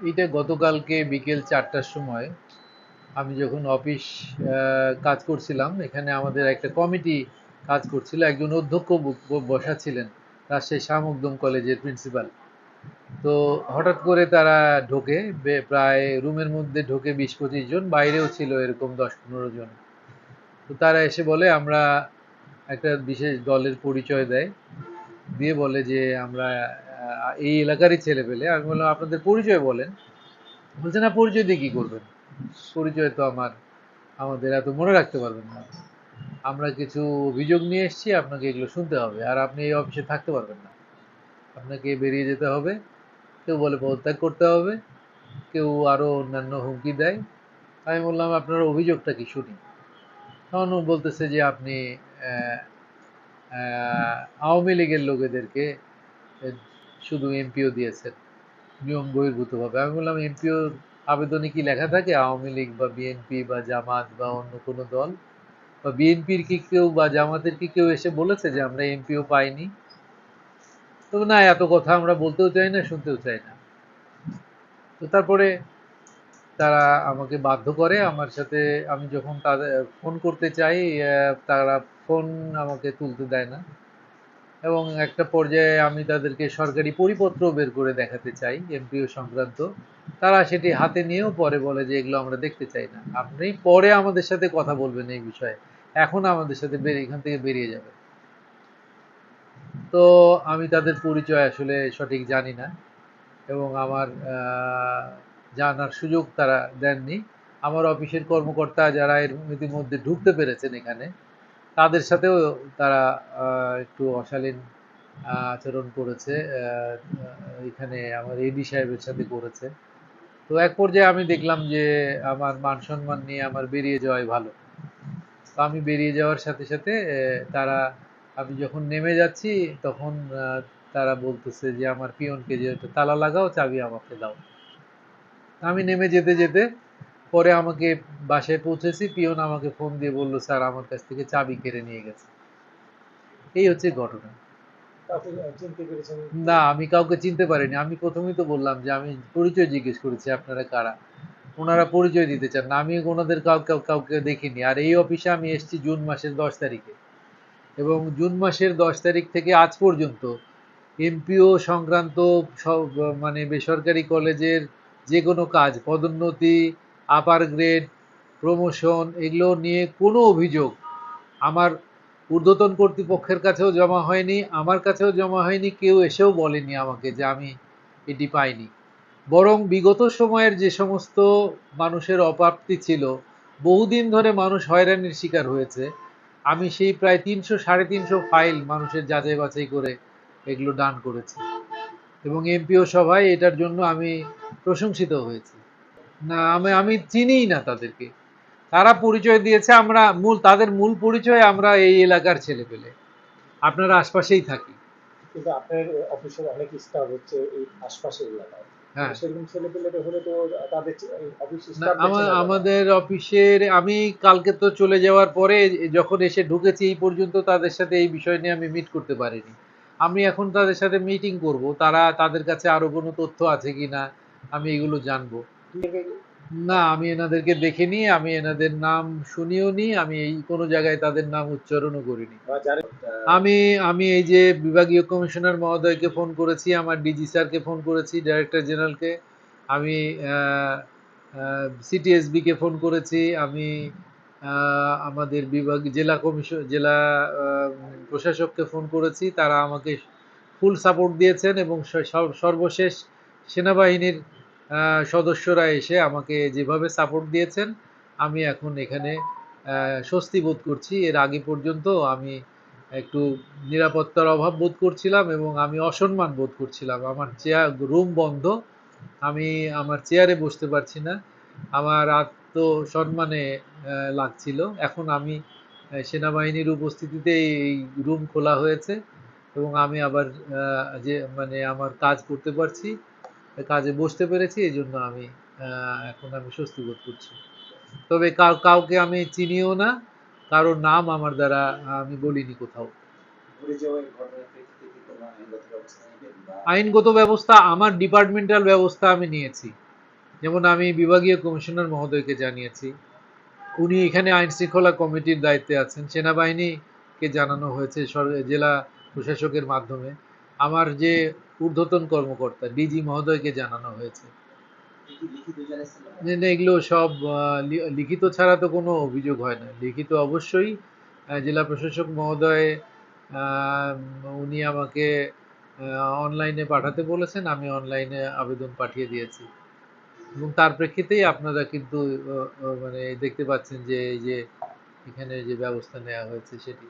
এটা গতকালকে বিকেল 4টার সময় আমি যখন অফিস কাজ করছিলাম, এখানে আমাদের একটা কমিটি কাজ করছিল। একজন অধ্যক্ষ বসা ছিলেন, রাজশাহী শাহ মখদুম কলেজের প্রিন্সিপাল। তো হঠাৎ করে তারা ঢোকে, প্রায় রুমের মধ্যে ঢোকে 20-25 জন, বাইরেও ছিল এরকম 10-15 জন। তো তারা এসে বলে আমরা একটা বিশেষ দলের পরিচয় দেয়, দিয়ে বলে যে আমরা এই এলাকারই ছেলে পেলে। আমি বললাম আপনাদের পরিচয় বলেন। বলছে না, পরিচয় দিয়ে কি করবেন, পরিচয় তো আমাদের এত মনে রাখতে পারবেন না। আমরা কিছু অভিযোগ নিয়ে এসেছি, আপনাকে এগুলো শুনতে হবে, আর আপনি এই অফিসে থাকতে পারবেন না, আপনাকে বেরিয়ে যেতে হবে। কেউ বলে পদত্যাগ করতে হবে, কেউ আরো অন্যান্য হুমকি দেয়। আমি বললাম আপনার অভিযোগটা কি শুনি। তখন ও বলতেছে যে আপনি আহ, আওয়ামী লীগের লোকেদেরকে আহ, শুধু এমপিও দিয়েছেন নিয়ম বহির্ভূতভাবে। আমি বললাম এমপিওর আবেদনে কি লেখা থাকে আওয়ামী লীগ বা বিএনপি বা জামাত বা অন্য কোনো দল, বা বিএনপির কি কেউ বা জামাতের কি কেউ এসে বলেছে যে আমরা এমপিও পাইনি? তো না, এত কথা আমরা বলতেও চাই না, শুনতেও চাই না। তো তারপরে তারা আমাকে বাধ্য করে আমার সাথে, আমি যখন তাদের ফোন করতে চাই তারা ফোন আমাকে তুলতে দেয় না। এবং একটা পর্যায়ে আমি তাদেরকে সরকারি পরিপত্র বের করে দেখাতে চাই এমপিও সংক্রান্ত, তারা সেটি হাতে নিয়েও পরে বলে যে এগুলো আমরা দেখতে চাই না, আপনি পরে আমাদের সাথে কথা বলবেন এই বিষয়ে, এখন আমাদের সাথে এখান থেকে বেরিয়ে যাবে। তো আমি তাদের পরিচয় আসলে সঠিক জানি না, এবং আমার জানার সুযোগ তারা দেননি। আমার অফিসের কর্মকর্তা যারা এর ইতিমধ্যে ঢুকতে পেরেছেন এখানে, তাদের সাথেও তারা একটু অশালীন আচরণ করেছে, এখানে আমার এডি সাহেবের সাথে করেছে। তো এক পর্যায়ে আমি দেখলাম যে আমার মান সম্মান নিয়ে আমার বেরিয়ে যাওয়াই ভালো। তো আমি বেরিয়ে যাওয়ার সাথে সাথে তারা, আমি যখন নেমে যাচ্ছি তখন তারা বলতেছে যে আমার পিয়নকে যে তালা লাগাও, চাবি আমাকে দাও। আমি নেমে যেতে যেতে পরে আমাকে বাসায় পৌঁছেছি, পিয়ন আমাকে ফোন দিয়ে বললো স্যার আমার কাছ থেকে চাবি কেড়ে নিয়ে গেছে। এই হচ্ছে ঘটনা। না, আমি কাউকে চিনতে পারিনি। আমি প্রথমেই তো বললাম যে আমি পরিচয় জিজ্ঞেস করেছি আপনারা কারা, ওনারা পরিচয় দিতে চান না। আমি ওনাদের কাউকে কাউকে দেখিনি। আর এই অফিসে আমি এসেছি জুন মাসের 10 তারিখে, এবং জুন মাসের 10 তারিখ থেকে আজ পর্যন্ত এমপিও সংক্রান্ত সব, মানে বেসরকারি কলেজের যে কোনো কাজ, পদোন্নতি, আপার গ্রেড, প্রমোশন, এগুলো নিয়ে কোনো অভিযোগ আমার ঊর্ধ্বতন কর্তৃপক্ষের কাছেও জমা হয়নি, আমার কাছেও জমা হয়নি, কেউ এসেও বলেনি আমাকে যে আমি এটি পাইনি। বরং বিগত সময়ের যে সমস্ত মানুষের অপ্রাপ্তি ছিল, বহুদিন ধরে মানুষ হয়রানির শিকার হয়েছে, আমি সেই প্রায় 300-350 ফাইল মানুষের যাচাই বাছাই করে এগুলো ডান করেছি, এবং এমপিও সভায় এটার জন্য আমি প্রশংসিত হয়েছি। না, আমি আমি চিনিই না তাদেরকে। তারা পরিচয় দিয়েছে, আমরা তাদের মূল পরিচয় আমরা এই এলাকার ছেলে পেলে, আপনার আশপাশেই থাকি। কিন্তু আপনার অফিসের অনেক স্টাফ হচ্ছে এই আশপাশের এলাকায়, হ্যাঁ। সেরকম ছেলে পেলে হলে তো তাদের অফিস না, স্টাফদের চেনা যাবে। আমাদের অফিসের, আমি কালকে তো চলে যাওয়ার পরে যখন এসে ঢুকেছি এই পর্যন্ত তাদের সাথে এই বিষয় নিয়ে আমি মিট করতে পারিনি। আমি এখন তাদের সাথে মিটিং করব, তারা, তাদের কাছে আরো কোনো তথ্য আছে কিনা আমি এগুলো জানবো। না, আমি এনাদেরকে দেখিনি, আমি এনাদের নাম শুনিও নি, আমি এই কোনো জায়গায় তাদের নাম উচ্চারণও করিনি। বা যারা আমি আমি এই যে বিভাগীয় কমিশনার মহোদয়কে ফোন করেছি, আমার ডিজি স্যারকে ফোন করেছি, ডাইরেক্টর জেনারেলকে, আমি সিটিএসবি কে ফোন করেছি, আমি আমাদের বিভাগ জেলা কমিশন, জেলা প্রশাসককে ফোন করেছি, তারা আমাকে ফুল সাপোর্ট দিয়েছেন, এবং সর্বশেষ সেনাবাহিনীর সদস্যরা এসে আমাকে যেভাবে সাপোর্ট দিয়েছেন, আমি এখন এখানে স্বস্তি বোধ করছি। এর আগে পর্যন্ত আমি একটু নিরাপত্তার অভাব বোধ করছিলাম, এবং আমি অসম্মান বোধ করছিলাম। আমার চেয়ার, রুম বন্ধ, আমি আমার চেয়ারে বসতে পারছি না, আমার আত্মসম্মানে লাগছিল। এখন আমি সেনাবাহিনীর উপস্থিতিতে এই রুম খোলা হয়েছে, এবং আমি আবার যে মানে আমার কাজ করতে পারছি, কাজে বসতে পেরেছি, এই জন্য আমি এখন আমি স্বস্তি বোধ করছি। তবে কাউকে আমি চিনিও না, কারোর নাম আমার দ্বারা আমি বলিনি কোথাও। আইনগত ব্যবস্থা আমার ডিপার্টমেন্টাল ব্যবস্থা আমি নিয়েছি। যেমন আমি বিভাগীয় কমিশনার মহোদয়কে জানিয়েছি, উনি এখানে আইন শৃঙ্খলা কমিটির দায়িত্বে আছেন, সেনাবাহিনীকে জানানো হয়েছে জেলা প্রশাসকের মাধ্যমে, আমার যে ঊর্ধ্বতন কর্মকর্তা ডিজি মহোদয়কে জানানো হয়েছে। এগুলো সব লিখিত ছাড়া তো কোনো অভিযোগ হয় না, লিখিত অবশ্যই জেলা প্রশাসক মহোদয় আহ, উনি আমাকে অনলাইনে পাঠাতে বলেছেন, আমি অনলাইনে আবেদন পাঠিয়ে দিয়েছি এবং তার প্রেক্ষিতেই আপনারা কিন্তু মানে দেখতে পাচ্ছেন যে এই যে এখানে যে ব্যবস্থা নেওয়া হয়েছে সেটি।